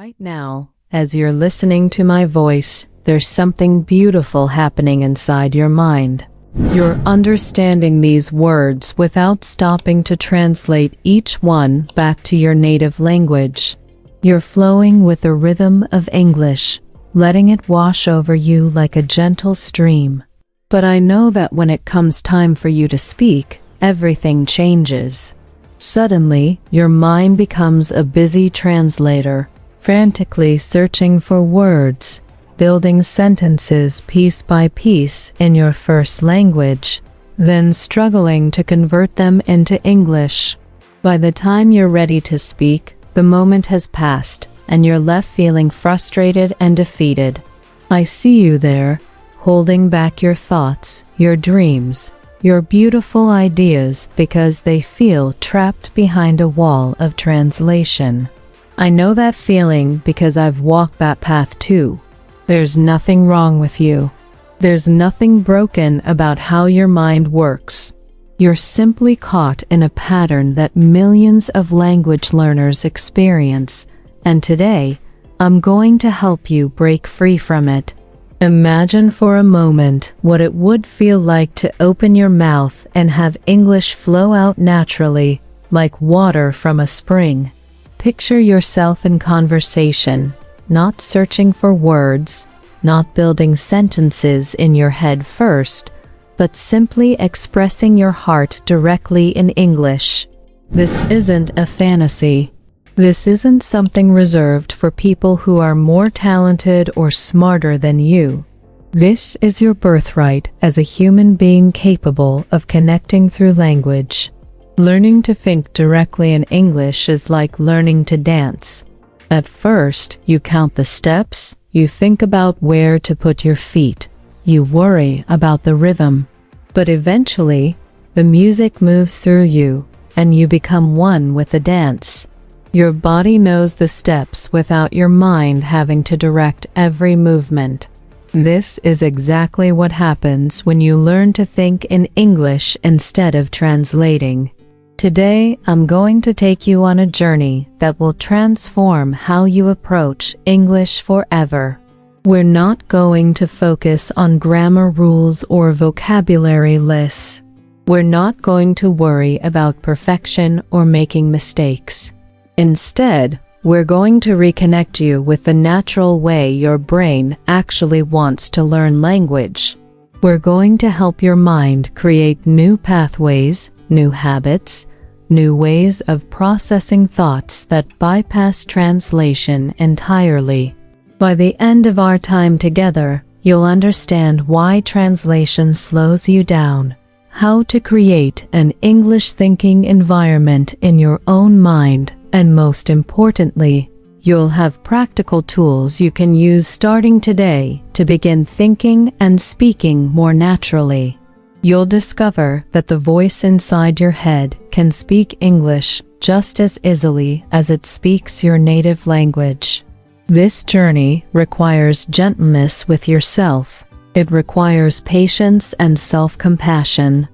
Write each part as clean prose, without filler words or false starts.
Right now, as you're listening to my voice, there's something beautiful happening inside your mind. You're understanding these words without stopping to translate each one back to your native language. You're flowing with the rhythm of English, letting it wash over you like a gentle stream. But I know that when it comes time for you to speak, everything changes. Suddenly, your mind becomes a busy translator, frantically searching for words, building sentences piece by piece in your first language, then struggling to convert them into English. By the time you're ready to speak, the moment has passed, and you're left feeling frustrated and defeated. I see you there, holding back your thoughts, your dreams, your beautiful ideas because they feel trapped behind a wall of translation. I know that feeling because I've walked that path too. There's nothing wrong with you. There's nothing broken about how your mind works. You're simply caught in a pattern that millions of language learners experience, and today, I'm going to help you break free from it. Imagine for a moment what it would feel like to open your mouth and have English flow out naturally, like water from a spring. Picture yourself in conversation, not searching for words, not building sentences in your head first, but simply expressing your heart directly in English. This isn't a fantasy. This isn't something reserved for people who are more talented or smarter than you. This is your birthright as a human being capable of connecting through language. Learning to think directly in English is like learning to dance. At first, you count the steps, you think about where to put your feet, you worry about the rhythm. But eventually, the music moves through you, and you become one with the dance. Your body knows the steps without your mind having to direct every movement. This is exactly what happens when you learn to think in English instead of translating. Today, I'm going to take you on a journey that will transform how you approach English forever. We're not going to focus on grammar rules or vocabulary lists. We're not going to worry about perfection or making mistakes. Instead, we're going to reconnect you with the natural way your brain actually wants to learn language. We're going to help your mind create new pathways, new habits, new ways of processing thoughts that bypass translation entirely. By the end of our time together, you'll understand why translation slows you down, how to create an English-thinking environment in your own mind, and most importantly, you'll have practical tools you can use starting today to begin thinking and speaking more naturally. You'll discover that the voice inside your head can speak English just as easily as it speaks your native language. This journey requires gentleness with yourself. It requires patience and self-compassion.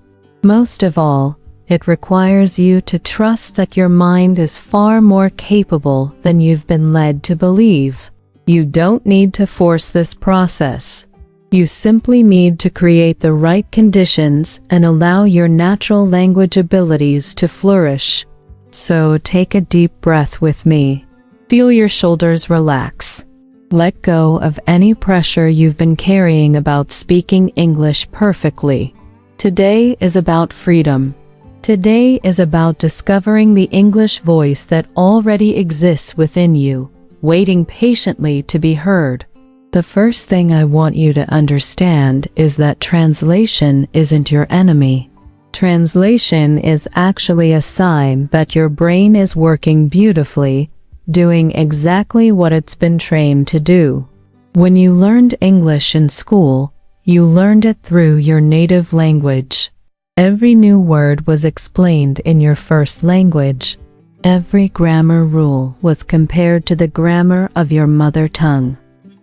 Most of all, it requires you to trust that your mind is far more capable than you've been led to believe. You don't need to force this process. You simply need to create the right conditions and allow your natural language abilities to flourish. So take a deep breath with me. Feel your shoulders relax. Let go of any pressure you've been carrying about speaking English perfectly. Today is about freedom. Today is about discovering the English voice that already exists within you, waiting patiently to be heard. The first thing I want you to understand is that translation isn't your enemy. Translation is actually a sign that your brain is working beautifully, doing exactly what it's been trained to do. When you learned English in school, you learned it through your native language. Every new word was explained in your first language. Every grammar rule was compared to the grammar of your mother tongue.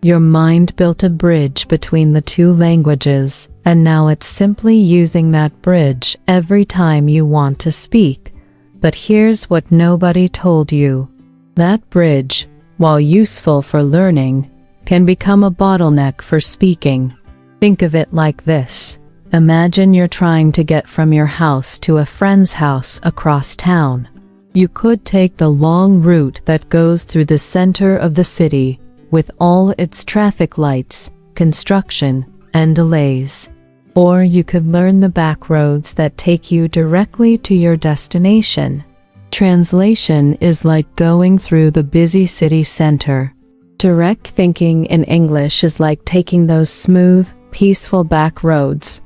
Your mind built a bridge between the two languages, and now it's simply using that bridge every time you want to speak. But here's what nobody told you. That bridge, while useful for learning, can become a bottleneck for speaking. Think of it like this. Imagine you're trying to get from your house to a friend's house across town. You could take the long route that goes through the center of the city, with all its traffic lights, construction, and delays. Or you could learn the back roads that take you directly to your destination. Translation is like going through the busy city center. Direct thinking in English is like taking those smooth, peaceful back roads.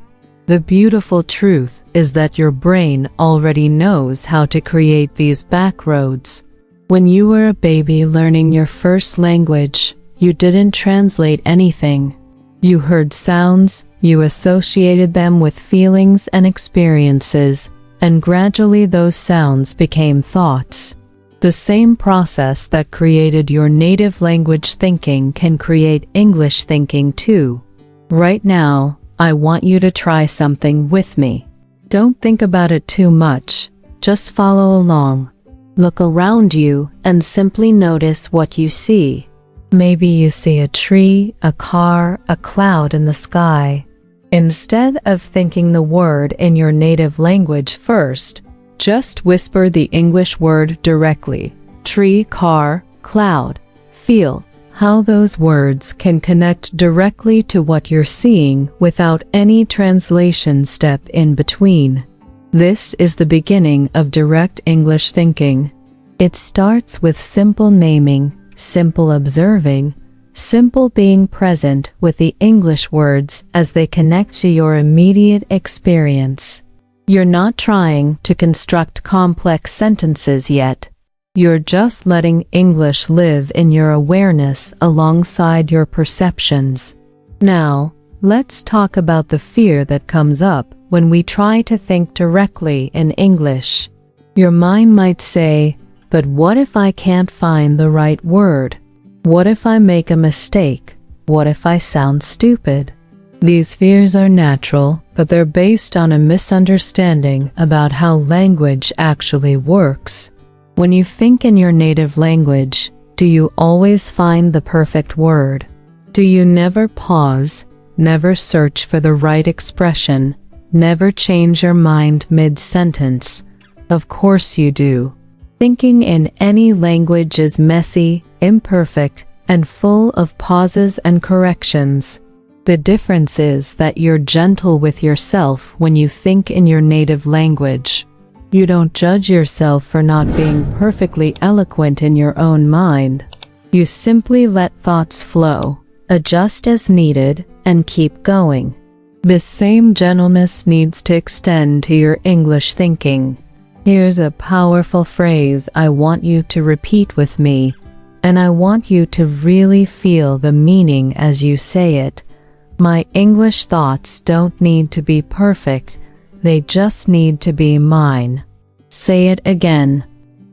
The beautiful truth is that your brain already knows how to create these back roads. When you were a baby learning your first language, you didn't translate anything. You heard sounds, you associated them with feelings and experiences, and gradually those sounds became thoughts. The same process that created your native language thinking can create English thinking too. Right now, I want you to try something with me. Don't think about it too much, just follow along. Look around you and simply notice what you see. Maybe you see a tree, a car, a cloud in the sky. Instead of thinking the word in your native language first, just whisper the English word directly. Tree, car, cloud. Feel how those words can connect directly to what you're seeing without any translation step in between. This is the beginning of direct English thinking. It starts with simple naming, simple observing, simple being present with the English words as they connect to your immediate experience. You're not trying to construct complex sentences yet. You're just letting English live in your awareness alongside your perceptions. Now, let's talk about the fear that comes up when we try to think directly in English. Your mind might say, but what if I can't find the right word? What if I make a mistake? What if I sound stupid? These fears are natural, but they're based on a misunderstanding about how language actually works. When you think in your native language, do you always find the perfect word? Do you never pause, never search for the right expression, never change your mind mid-sentence? Of course you do. Thinking in any language is messy, imperfect, and full of pauses and corrections. The difference is that you're gentle with yourself when you think in your native language. You don't judge yourself for not being perfectly eloquent in your own mind. You simply let thoughts flow, adjust as needed, and keep going. This same gentleness needs to extend to your English thinking. Here's a powerful phrase I want you to repeat with me, and I want you to really feel the meaning as you say it. My English thoughts don't need to be perfect, they just need to be mine. Say it again.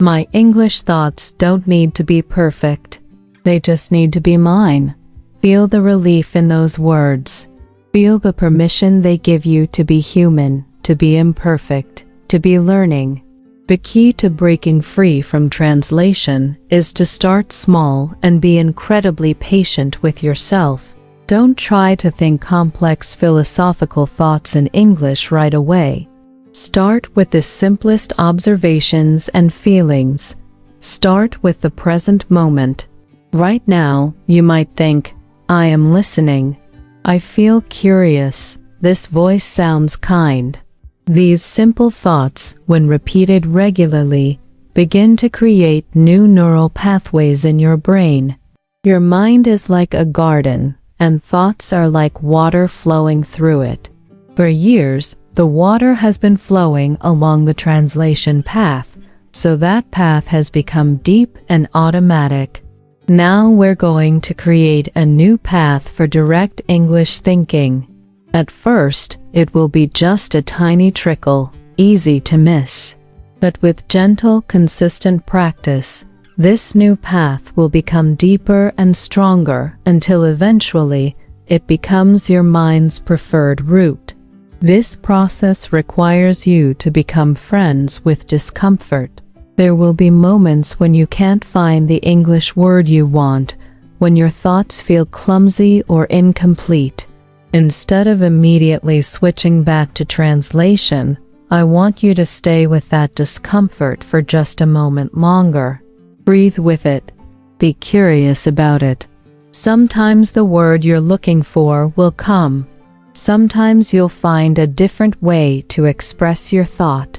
My English thoughts don't need to be perfect, they just need to be mine. Feel the relief in those words. Feel the permission they give you to be human, to be imperfect, to be learning. The key to breaking free from translation is to start small and be incredibly patient with yourself. Don't try to think complex philosophical thoughts in English right away. Start with the simplest observations and feelings. Start with the present moment. Right now, you might think, I am listening. I feel curious. This voice sounds kind. These simple thoughts, when repeated regularly, begin to create new neural pathways in your brain. Your mind is like a garden, and thoughts are like water flowing through it. For years, the water has been flowing along the translation path, so that path has become deep and automatic. Now we're going to create a new path for direct English thinking. At first, it will be just a tiny trickle, easy to miss. But with gentle, consistent practice, this new path will become deeper and stronger until eventually it becomes your mind's preferred route. This process requires you to become friends with discomfort. There will be moments when you can't find the English word you want, when your thoughts feel clumsy or incomplete. Instead of immediately switching back to translation, I want you to stay with that discomfort for just a moment longer. Breathe with it. Be curious about it. Sometimes the word you're looking for will come. Sometimes you'll find a different way to express your thought.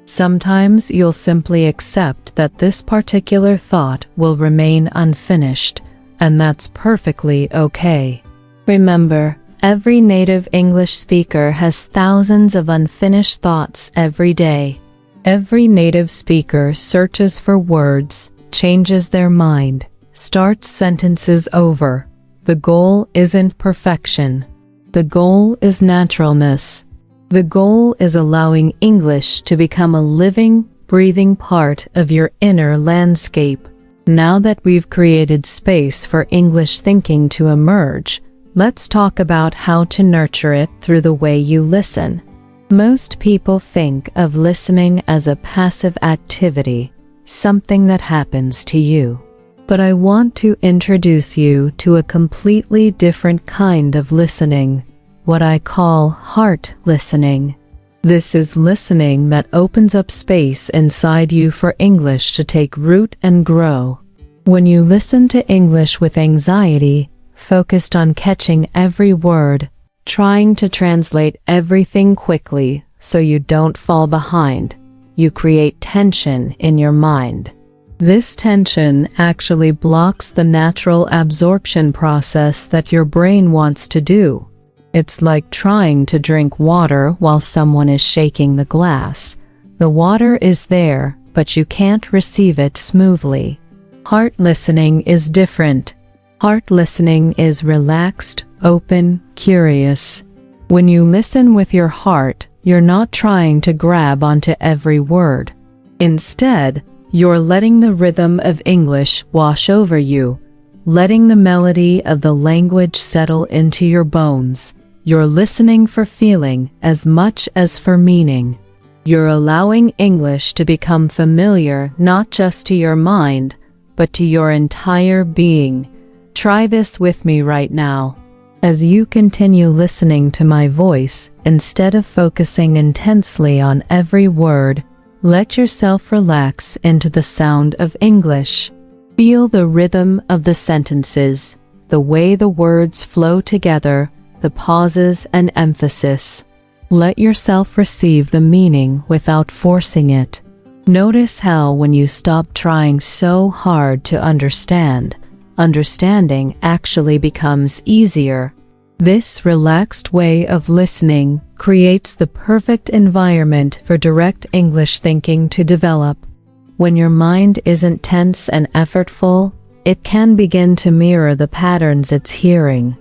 Sometimes you'll simply accept that this particular thought will remain unfinished, and that's perfectly okay. Remember, every native English speaker has thousands of unfinished thoughts every day. Every native speaker searches for words, changes their mind, starts sentences over. The goal isn't perfection. The goal is naturalness. The goal is allowing English to become a living, breathing part of your inner landscape. Now that we've created space for English thinking to emerge, let's talk about how to nurture it through the way you listen. Most people think of listening as a passive activity, something that happens to you. But I want to introduce you to a completely different kind of listening, what I call heart listening. This is listening that opens up space inside you for English to take root and grow. When you listen to English with anxiety, focused on catching every word, trying to translate everything quickly so you don't fall behind, you create tension in your mind. This tension actually blocks the natural absorption process that your brain wants to do. It's like trying to drink water while someone is shaking the glass. The water is there, but you can't receive it smoothly. Heart listening is different. Heart listening is relaxed, open, curious. When you listen with your heart, you're not trying to grab onto every word. Instead, you're letting the rhythm of English wash over you, letting the melody of the language settle into your bones. You're listening for feeling as much as for meaning. You're allowing English to become familiar not just to your mind, but to your entire being. Try this with me right now. As you continue listening to my voice, instead of focusing intensely on every word, let yourself relax into the sound of English. Feel the rhythm of the sentences, the way the words flow together, the pauses and emphasis. Let yourself receive the meaning without forcing it. Notice how when you stop trying so hard to understand, understanding actually becomes easier. This relaxed way of listening creates the perfect environment for direct English thinking to develop. When your mind isn't tense and effortful, it can begin to mirror the patterns it's hearing.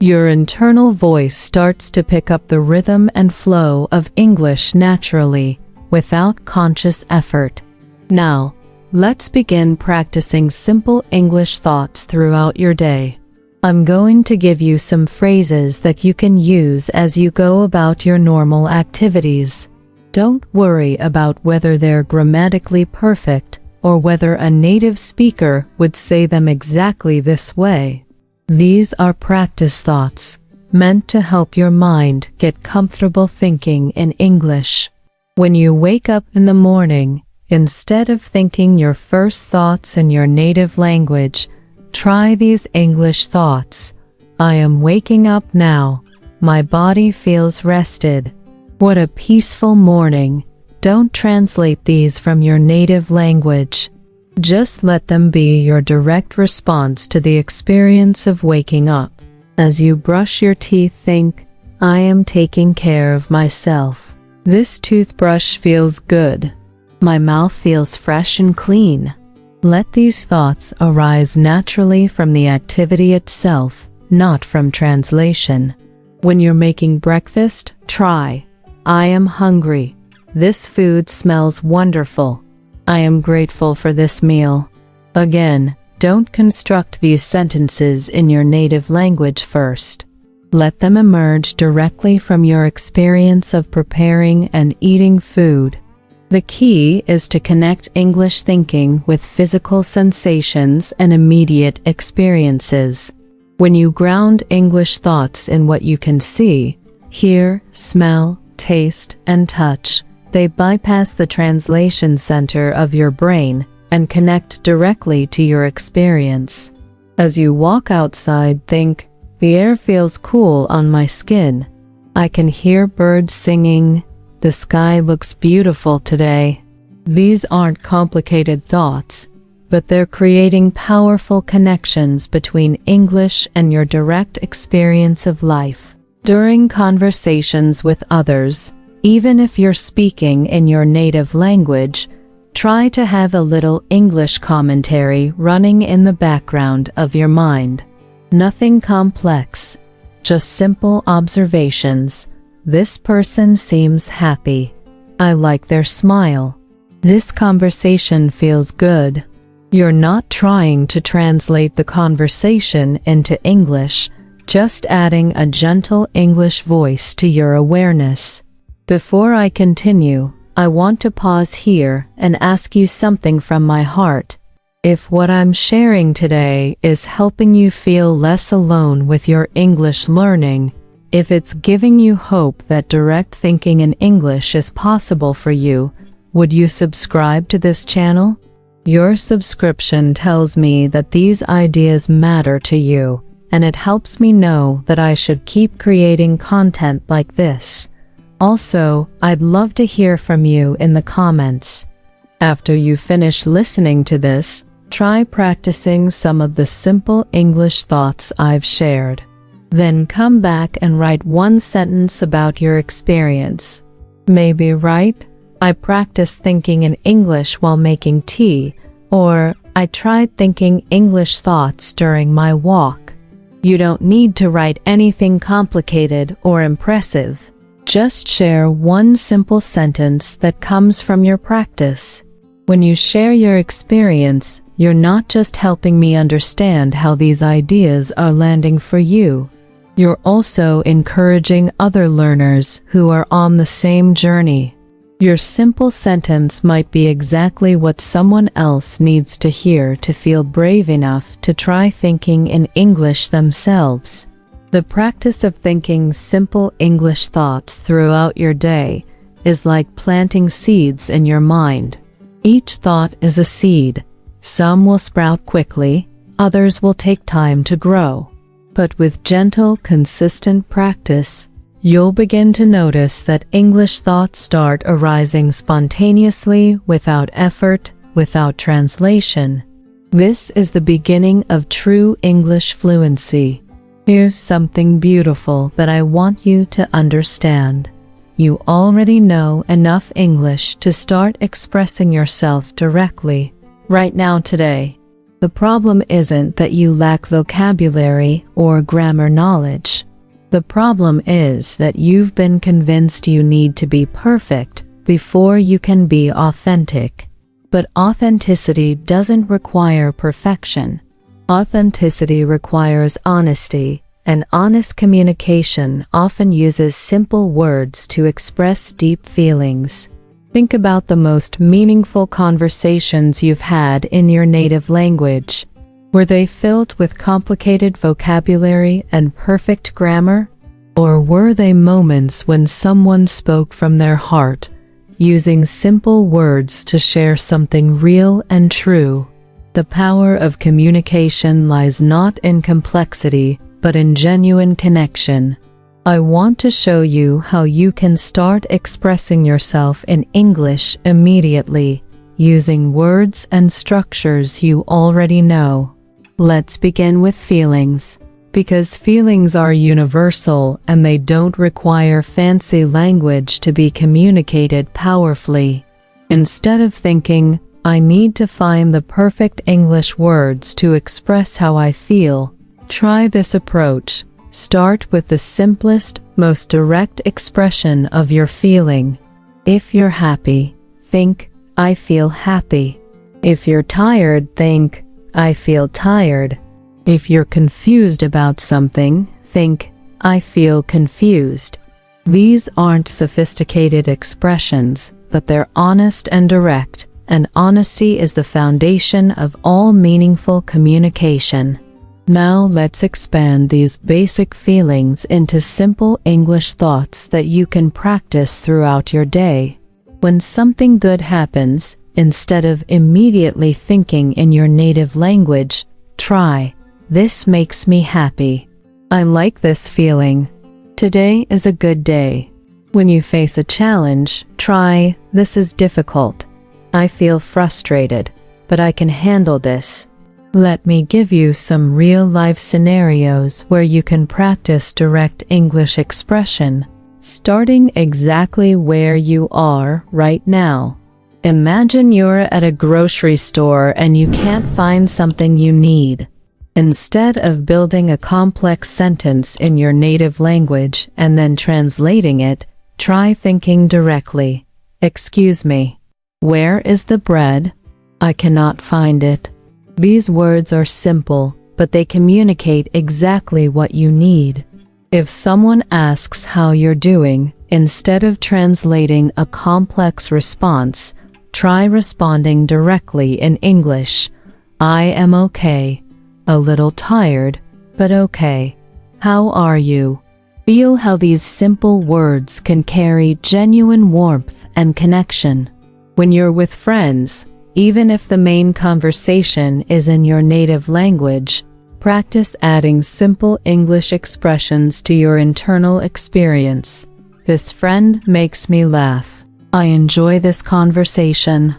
Your internal voice starts to pick up the rhythm and flow of English naturally, without conscious effort. Now, let's begin practicing simple English thoughts throughout your day. I'm going to give you some phrases that you can use as you go about your normal activities. Don't worry about whether they're grammatically perfect or whether a native speaker would say them exactly this way. These are practice thoughts, meant to help your mind get comfortable thinking in English. When you wake up in the morning, instead of thinking your first thoughts in your native language, try these English thoughts. I am waking up now. My body feels rested. What a peaceful morning. Don't translate these from your native language. Just let them be your direct response to the experience of waking up. As you brush your teeth, think, I am taking care of myself. This toothbrush feels good. My mouth feels fresh and clean. Let these thoughts arise naturally from the activity itself, not from translation. When you're making breakfast, try, I am hungry. This food smells wonderful. I am grateful for this meal. Again, don't construct these sentences in your native language first. Let them emerge directly from your experience of preparing and eating food. The key is to connect English thinking with physical sensations and immediate experiences. When you ground English thoughts in what you can see, hear, smell, taste, and touch, they bypass the translation center of your brain and connect directly to your experience. As you walk outside, think, "The air feels cool on my skin. I can hear birds singing. The sky looks beautiful today." These aren't complicated thoughts, but they're creating powerful connections between English and your direct experience of life. During conversations with others, even if you're speaking in your native language, try to have a little English commentary running in the background of your mind. Nothing complex, just simple observations. "This person seems happy. I like their smile. This conversation feels good." You're not trying to translate the conversation into English, just adding a gentle English voice to your awareness. Before I continue, I want to pause here and ask you something from my heart. If what I'm sharing today is helping you feel less alone with your English learning, if it's giving you hope that direct thinking in English is possible for you, would you subscribe to this channel? Your subscription tells me that these ideas matter to you, and it helps me know that I should keep creating content like this. Also, I'd love to hear from you in the comments. After you finish listening to this, try practicing some of the simple English thoughts I've shared. Then come back and write one sentence about your experience. Maybe write, "I practiced thinking in English while making tea," or "I tried thinking English thoughts during my walk." You don't need to write anything complicated or impressive. Just share one simple sentence that comes from your practice. When you share your experience, you're not just helping me understand how these ideas are landing for you. You're also encouraging other learners who are on the same journey. Your simple sentence might be exactly what someone else needs to hear to feel brave enough to try thinking in English themselves. The practice of thinking simple English thoughts throughout your day is like planting seeds in your mind. Each thought is a seed. Some will sprout quickly, others will take time to grow. But with gentle, consistent practice, you'll begin to notice that English thoughts start arising spontaneously, without effort, without translation. This is the beginning of true English fluency. Here's something beautiful that I want you to understand. You already know enough English to start expressing yourself directly, right now today. The problem isn't that you lack vocabulary or grammar knowledge. The problem is that you've been convinced you need to be perfect before you can be authentic. But authenticity doesn't require perfection. Authenticity requires honesty, and honest communication often uses simple words to express deep feelings. Think about the most meaningful conversations you've had in your native language. Were they filled with complicated vocabulary and perfect grammar? Or were they moments when someone spoke from their heart, using simple words to share something real and true? The power of communication lies not in complexity, but in genuine connection. I want to show you how you can start expressing yourself in English immediately, using words and structures you already know. Let's begin with feelings, because feelings are universal and they don't require fancy language to be communicated powerfully. Instead of thinking, "I need to find the perfect English words to express how I feel," try this approach. Start with the simplest, most direct expression of your feeling. If you're happy, think, "I feel happy." If you're tired, think, "I feel tired." If you're confused about something, think, "I feel confused." These aren't sophisticated expressions, but they're honest and direct, and honesty is the foundation of all meaningful communication. Now let's expand these basic feelings into simple English thoughts that you can practice throughout your day. When something good happens, instead of immediately thinking in your native language, try, "This makes me happy." "I like this feeling." "Today is a good day." When you face a challenge, try, "This is difficult." "I feel frustrated, but I can handle this." Let me give you some real-life scenarios where you can practice direct English expression, starting exactly where you are right now. Imagine you're at a grocery store and you can't find something you need. Instead of building a complex sentence in your native language and then translating it, try thinking directly. "Excuse me, where is the bread? I cannot find it." These words are simple, but they communicate exactly what you need. If someone asks how you're doing, instead of translating a complex response, try responding directly in English. "I am okay. A little tired, but okay. How are you?" Feel how these simple words can carry genuine warmth and connection. When you're with friends, even if the main conversation is in your native language, practice adding simple English expressions to your internal experience. "This friend makes me laugh." "I enjoy this conversation."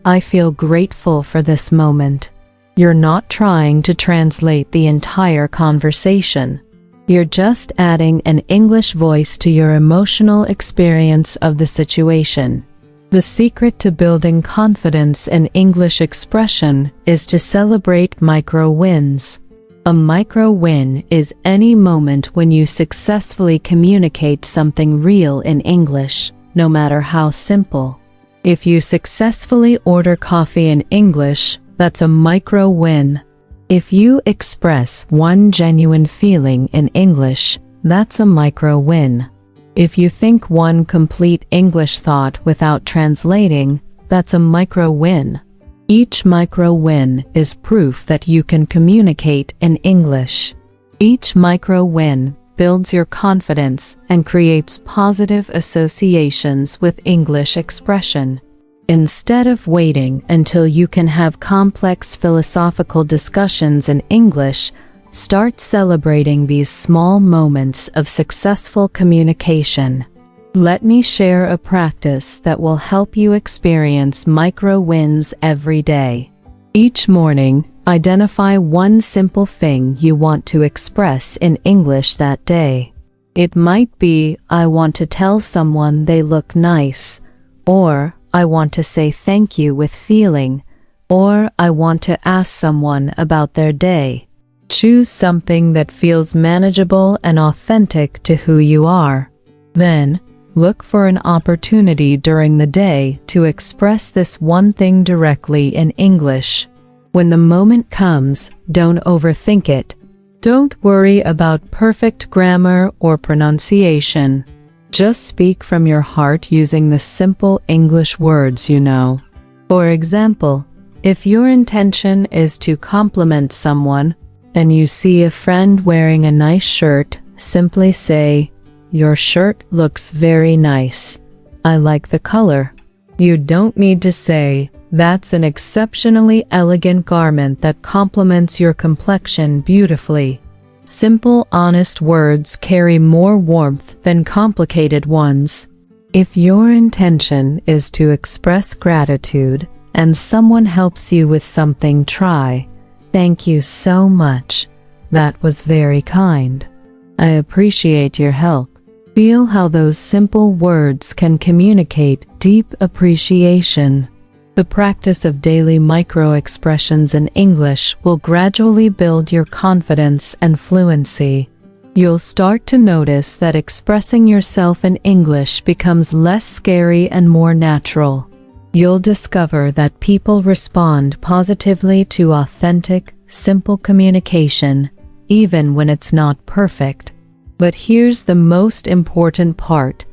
"I feel grateful for this moment." You're not trying to translate the entire conversation. You're just adding an English voice to your emotional experience of the situation. The secret to building confidence in English expression is to celebrate micro wins. A micro win is any moment when you successfully communicate something real in English, no matter how simple. If you successfully order coffee in English, that's a micro win. If you express one genuine feeling in English, that's a micro win. If you think one complete English thought without translating, that's a micro win. Each micro win is proof that you can communicate in English. Each micro win builds your confidence and creates positive associations with English expression. Instead of waiting until you can have complex philosophical discussions in English, start celebrating these small moments of successful communication. Let me share a practice that will help you experience micro wins every day. Each morning, identify one simple thing you want to express in English that day. It might be, "I want to tell someone they look nice," or "I want to say thank you with feeling," or "I want to ask someone about their day." Choose something that feels manageable and authentic to who you are. Then, look for an opportunity during the day to express this one thing directly in English. When the moment comes, don't overthink it. Don't worry about perfect grammar or pronunciation. Just speak from your heart using the simple English words you know. For example, if your intention is to compliment someone, and you see a friend wearing a nice shirt, simply say, "Your shirt looks very nice. I like the color." You don't need to say, "That's an exceptionally elegant garment that complements your complexion beautifully." Simple, honest words carry more warmth than complicated ones. If your intention is to express gratitude and someone helps you with something, try, "Thank you so much. That was very kind. I appreciate your help." Feel how those simple words can communicate deep appreciation. The practice of daily micro-expressions in English will gradually build your confidence and fluency. You'll start to notice that expressing yourself in English becomes less scary and more natural. You'll discover that people respond positively to authentic, simple communication, even when it's not perfect. But here's the most important part.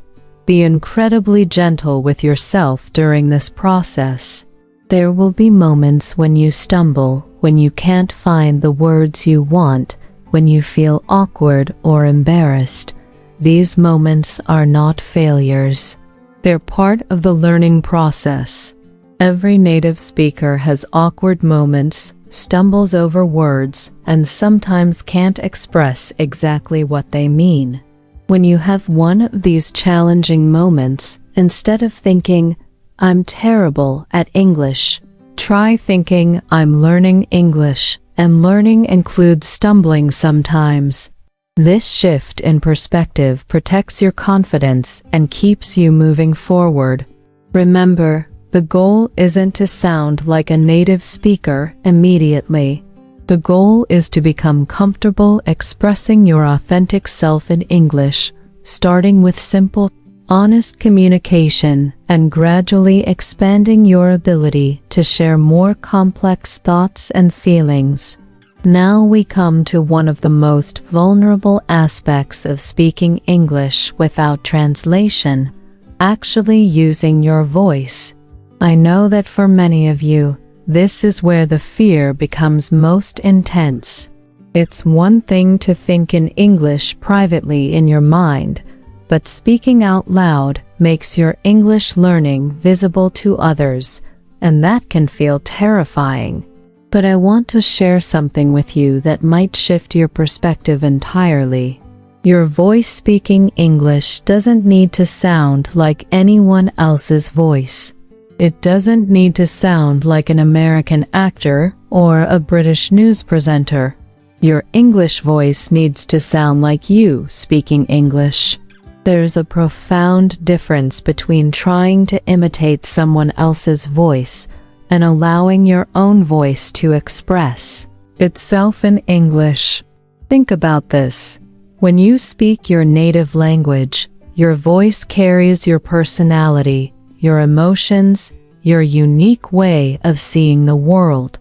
Be incredibly gentle with yourself during this process. There will be moments when you stumble, when you can't find the words you want, when you feel awkward or embarrassed. These moments are not failures. They're part of the learning process. Every native speaker has awkward moments, stumbles over words, and sometimes can't express exactly what they mean. When you have one of these challenging moments, instead of thinking, "I'm terrible at English," try thinking, "I'm learning English," and learning includes stumbling sometimes. This shift in perspective protects your confidence and keeps you moving forward. Remember, the goal isn't to sound like a native speaker immediately. The goal is to become comfortable expressing your authentic self in English, starting with simple, honest communication and gradually expanding your ability to share more complex thoughts and feelings. Now we come to one of the most vulnerable aspects of speaking English without translation, actually using your voice. I know that for many of you, this is where the fear becomes most intense. It's one thing to think in English privately in your mind, but speaking out loud makes your English learning visible to others, and that can feel terrifying. But I want to share something with you that might shift your perspective entirely. Your voice speaking English doesn't need to sound like anyone else's voice. It doesn't need to sound like an American actor or a British news presenter. Your English voice needs to sound like you speaking English. There's a profound difference between trying to imitate someone else's voice and allowing your own voice to express itself in English. Think about this. When you speak your native language, your voice carries your personality, your emotions, your unique way of seeing the world.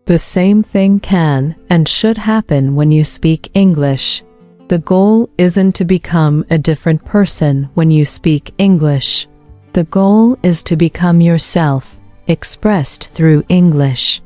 The same thing can and should happen when you speak English. The goal isn't to become a different person when you speak English. The goal is to become yourself, expressed through English.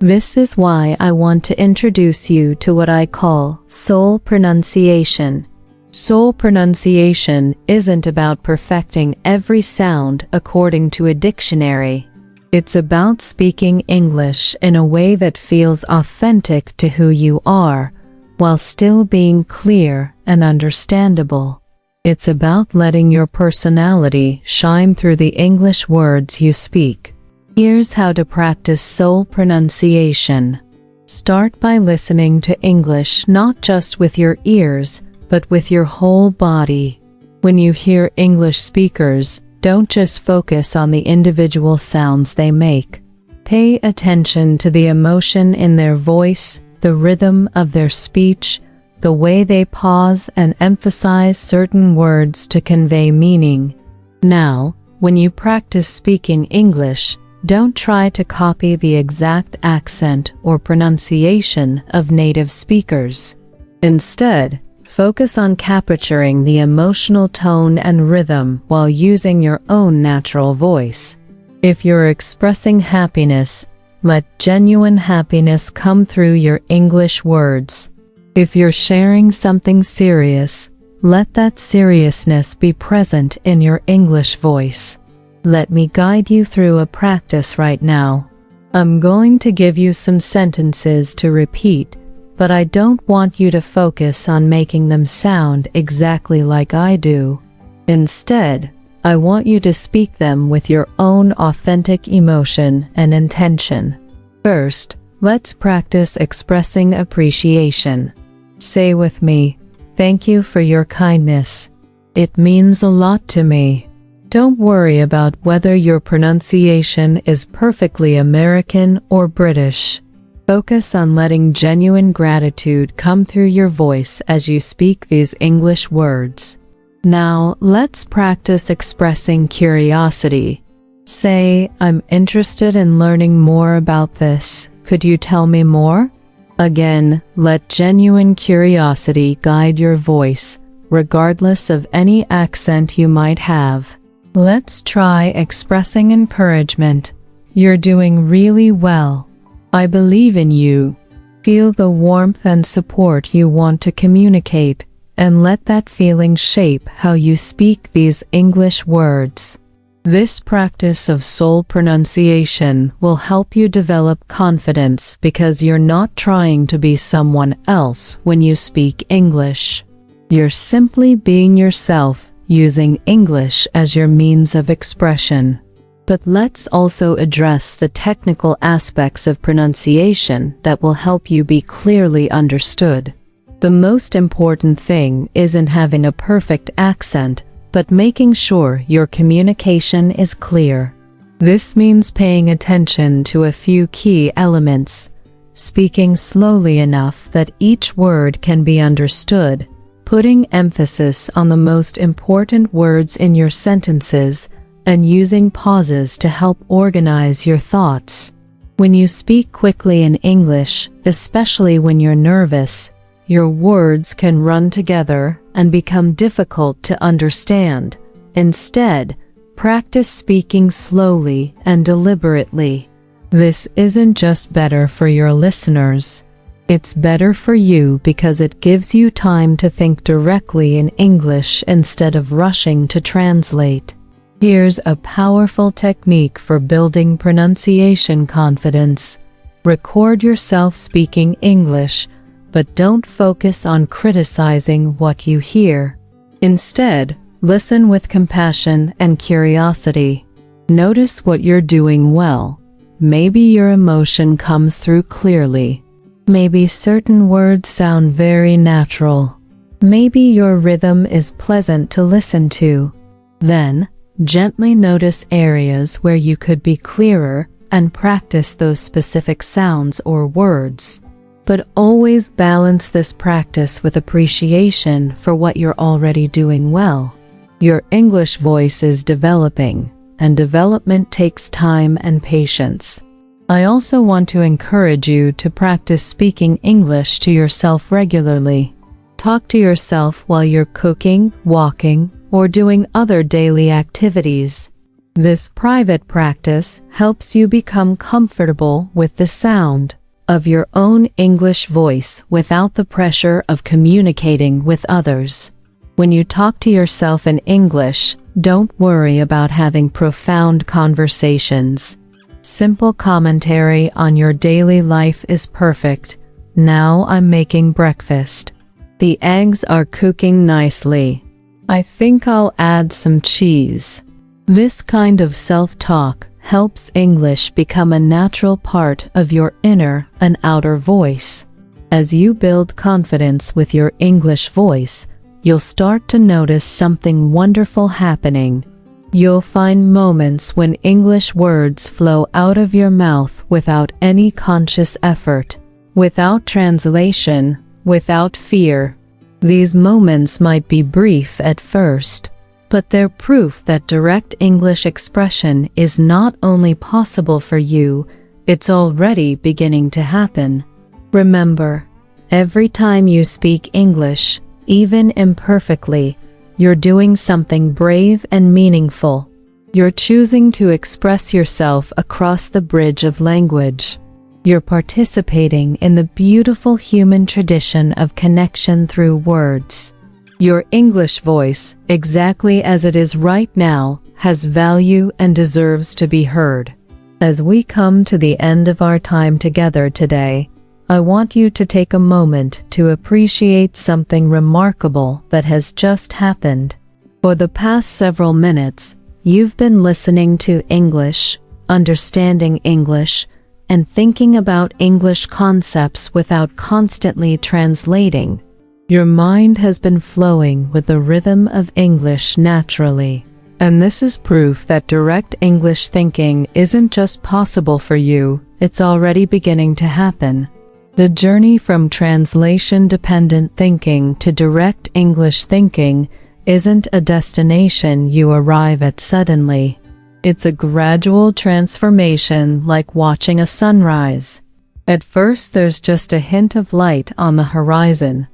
This is why I want to introduce you to what I call soul pronunciation. Soul pronunciation isn't about perfecting every sound according to a dictionary. It's about speaking English in a way that feels authentic to who you are, while still being clear and understandable. It's about letting your personality shine through the English words you speak. Here's how to practice soul pronunciation. Start by listening to English not just with your ears, but with your whole body. When you hear English speakers, don't just focus on the individual sounds they make. Pay attention to the emotion in their voice, the rhythm of their speech, the way they pause and emphasize certain words to convey meaning. Now, when you practice speaking English, don't try to copy the exact accent or pronunciation of native speakers. Instead, focus on capturing the emotional tone and rhythm while using your own natural voice. If you're expressing happiness, let genuine happiness come through your English words. If you're sharing something serious, let that seriousness be present in your English voice. Let me guide you through a practice right now. I'm going to give you some sentences to repeat, but I don't want you to focus on making them sound exactly like I do. Instead, I want you to speak them with your own authentic emotion and intention. First, let's practice expressing appreciation. Say with me, "Thank you for your kindness. It means a lot to me." Don't worry about whether your pronunciation is perfectly American or British. Focus on letting genuine gratitude come through your voice as you speak these English words. Now, let's practice expressing curiosity. Say, "I'm interested in learning more about this. Could you tell me more?" Again, let genuine curiosity guide your voice, regardless of any accent you might have. Let's try expressing encouragement. You're doing really well. I believe in you. Feel the warmth and support you want to communicate, and let that feeling shape how you speak these English words. This practice of soul pronunciation will help you develop confidence because you're not trying to be someone else when you speak English. You're simply being yourself, using English as your means of expression. But let's also address the technical aspects of pronunciation that will help you be clearly understood. The most important thing isn't having a perfect accent, but making sure your communication is clear. This means paying attention to a few key elements, speaking slowly enough that each word can be understood, putting emphasis on the most important words in your sentences, and using pauses to help organize your thoughts. When you speak quickly in English, especially when you're nervous, your words can run together and become difficult to understand. Instead, practice speaking slowly and deliberately. This isn't just better for your listeners. It's better for you because it gives you time to think directly in English instead of rushing to translate. Here's a powerful technique for building pronunciation confidence. Record yourself speaking English, but don't focus on criticizing what you hear. Instead, listen with compassion and curiosity. Notice what you're doing well. Maybe your emotion comes through clearly. Maybe certain words sound very natural. Maybe your rhythm is pleasant to listen to. Then, gently notice areas where you could be clearer and practice those specific sounds or words. But always balance this practice with appreciation for what you're already doing well. Your English voice is developing, and development takes time and patience. I also want to encourage you to practice speaking English to yourself regularly. Talk to yourself while you're cooking, walking, or doing other daily activities. This private practice helps you become comfortable with the sound of your own English voice without the pressure of communicating with others. When you talk to yourself in English, don't worry about having profound conversations. Simple commentary on your daily life is perfect. Now I'm making breakfast. The eggs are cooking nicely. I think I'll add some cheese. This kind of self-talk helps English become a natural part of your inner and outer voice. As you build confidence with your English voice, you'll start to notice something wonderful happening. You'll find moments when English words flow out of your mouth without any conscious effort, without translation, without fear. These moments might be brief at first, but they're proof that direct English expression is not only possible for you, it's already beginning to happen. Remember, every time you speak English, even imperfectly, you're doing something brave and meaningful. You're choosing to express yourself across the bridge of language. You're participating in the beautiful human tradition of connection through words. Your English voice, exactly as it is right now, has value and deserves to be heard. As we come to the end of our time together today, I want you to take a moment to appreciate something remarkable that has just happened. For the past several minutes, you've been listening to English, understanding English, and thinking about English concepts without constantly translating. Your mind has been flowing with the rhythm of English naturally. And this is proof that direct English thinking isn't just possible for you, it's already beginning to happen. The journey from translation-dependent thinking to direct English thinking isn't a destination you arrive at suddenly. It's a gradual transformation like watching a sunrise. At first there's just a hint of light on the horizon.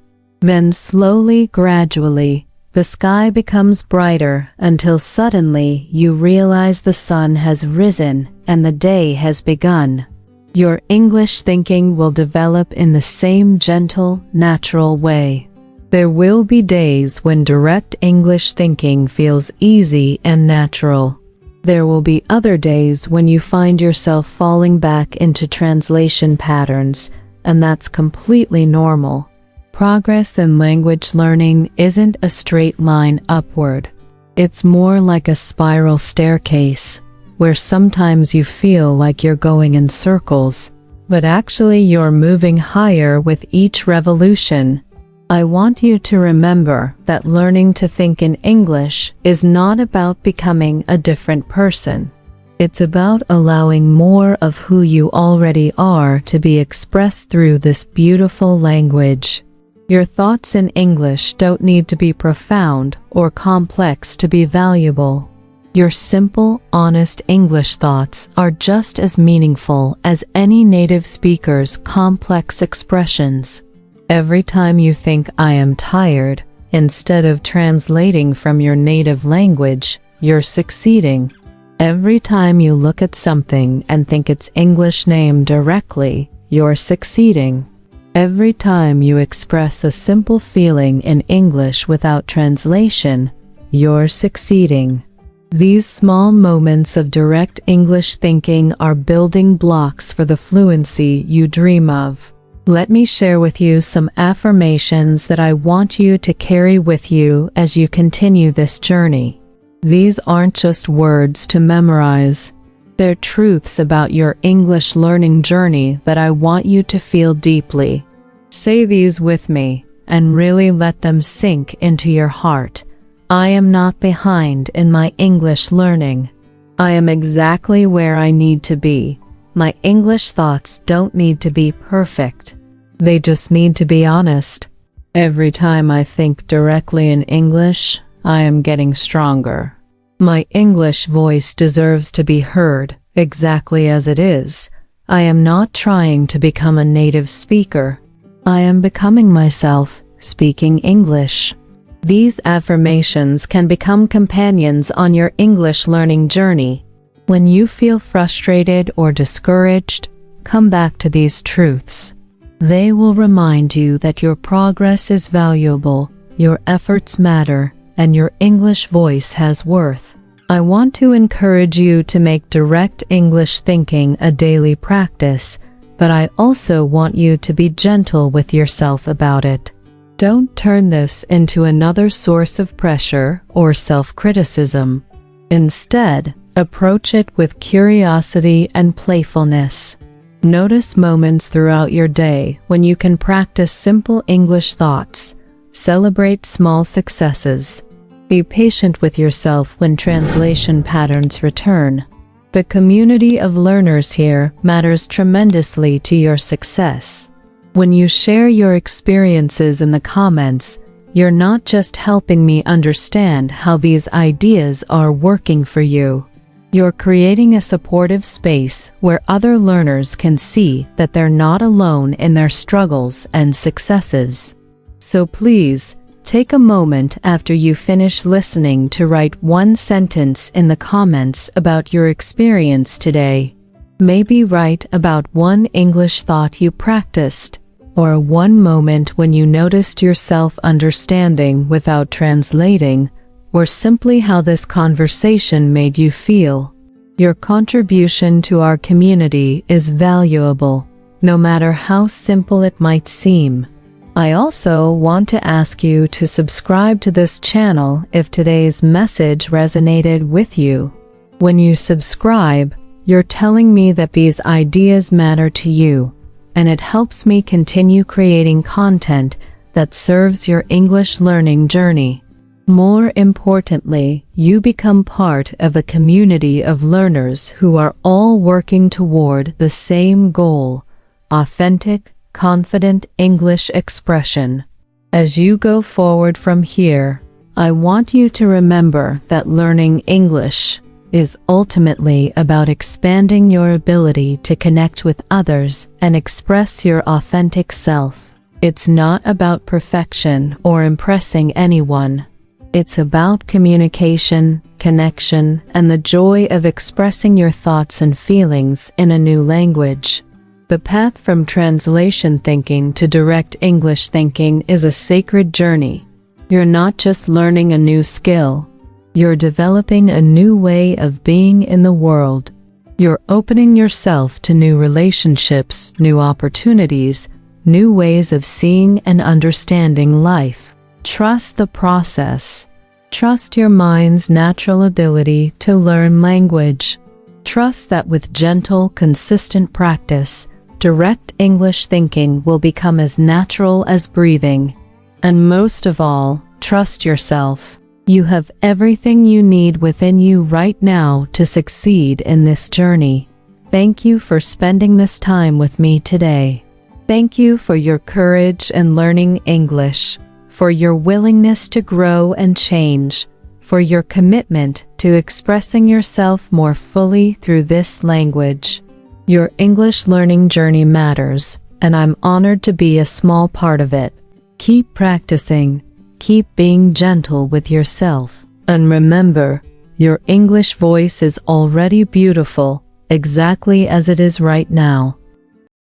Then slowly, gradually, the sky becomes brighter until suddenly you realize the sun has risen and the day has begun. Your English thinking will develop in the same gentle, natural way. There will be days when direct English thinking feels easy and natural. There will be other days when you find yourself falling back into translation patterns, and that's completely normal. Progress in language learning isn't a straight line upward. It's more like a spiral staircase, where sometimes you feel like you're going in circles, but actually you're moving higher with each revolution. I want you to remember that learning to think in English is not about becoming a different person. It's about allowing more of who you already are to be expressed through this beautiful language. Your thoughts in English don't need to be profound or complex to be valuable. Your simple, honest English thoughts are just as meaningful as any native speaker's complex expressions. Every time you think "I am tired," instead of translating from your native language, you're succeeding. Every time you look at something and think its English name directly, you're succeeding. Every time you express a simple feeling in English without translation, you're succeeding. These small moments of direct English thinking are building blocks for the fluency you dream of. Let me share with you some affirmations that I want you to carry with you as you continue this journey. These aren't just words to memorize. They're truths about your English learning journey that I want you to feel deeply. Say these with me and really let them sink into your heart. I am not behind in my English learning. I am exactly where I need to be. My English thoughts don't need to be perfect. They just need to be honest. Every time I think directly in English, I am getting stronger. My English voice deserves to be heard exactly as it is. I am not trying to become a native speaker. I am becoming myself, speaking English. These affirmations can become companions on your English learning journey. When you feel frustrated or discouraged, come back to these truths. They will remind you that your progress is valuable, your efforts matter, and your English voice has worth. I want to encourage you to make direct English thinking a daily practice, but I also want you to be gentle with yourself about it. Don't turn this into another source of pressure or self-criticism. Instead, approach it with curiosity and playfulness. Notice moments throughout your day when you can practice simple English thoughts. Celebrate small successes. Be patient with yourself when translation patterns return. The community of learners here matters tremendously to your success. When you share your experiences in the comments, you're not just helping me understand how these ideas are working for you. You're creating a supportive space where other learners can see that they're not alone in their struggles and successes. So please, take a moment after you finish listening to write one sentence in the comments about your experience today. Maybe write about one English thought you practiced, or one moment when you noticed yourself understanding without translating, or simply how this conversation made you feel. Your contribution to our community is valuable, no matter how simple it might seem. I also want to ask you to subscribe to this channel if today's message resonated with you. When you subscribe, you're telling me that these ideas matter to you, and it helps me continue creating content that serves your English learning journey. More importantly, you become part of a community of learners who are all working toward the same goal: authentic, confident English expression. As you go forward from here, I want you to remember that learning English is ultimately about expanding your ability to connect with others and express your authentic self. It's not about perfection or impressing anyone. It's about communication, connection, and the joy of expressing your thoughts and feelings in a new language. The path from translation thinking to direct English thinking is a sacred journey. You're not just learning a new skill. You're developing a new way of being in the world. You're opening yourself to new relationships, new opportunities, new ways of seeing and understanding life. Trust the process. Trust your mind's natural ability to learn language. Trust that with gentle, consistent practice, direct English thinking will become as natural as breathing. And most of all, trust yourself. You have everything you need within you right now to succeed in this journey. Thank you for spending this time with me today. Thank you for your courage in learning English, for your willingness to grow and change, for your commitment to expressing yourself more fully through this language. Your English learning journey matters, and I'm honored to be a small part of it. Keep practicing, keep being gentle with yourself, and remember, your English voice is already beautiful, exactly as it is right now.